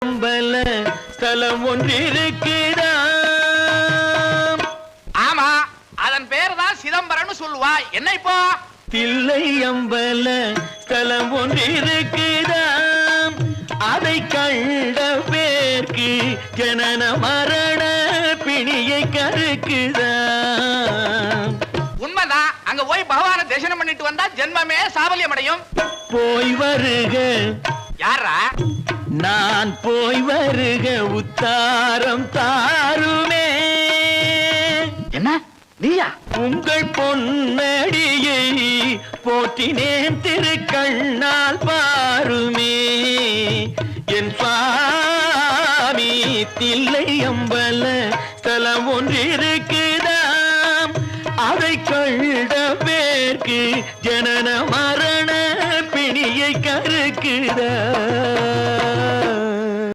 அம்பல ஸ்தலம் ஒன்றிருக்குதாம். ஆமா, அதன் பேர் தான் சிதம்பரம்னு சொல்லுவா. என்ன இப்போ? தில்லை அம்பல ஸ்தலம் ஒன்றிருக்குதாம். அதை கண்ட பேர்க்கு ஜனன மரண பிணியை கருக்குதாம். உண்மைதான். அங்க போய் பகவான தரிசனம் பண்ணிட்டு வந்தா ஜென்மமே சாபல்யம் அடையும். போய் வருக. யாரா? நான் போய் வருக உத்தாரம் தாருமே. என்ன நீயா? உங்கள் பொன்னடியை போற்றினேன் திருக்கண்ணால் பாருமே. என் சுவாமி தில்லை அம்பல ஸ்தலம் ஒன்றிருக்குதாம். அதை கண்ட பேர்க்கு ஜனன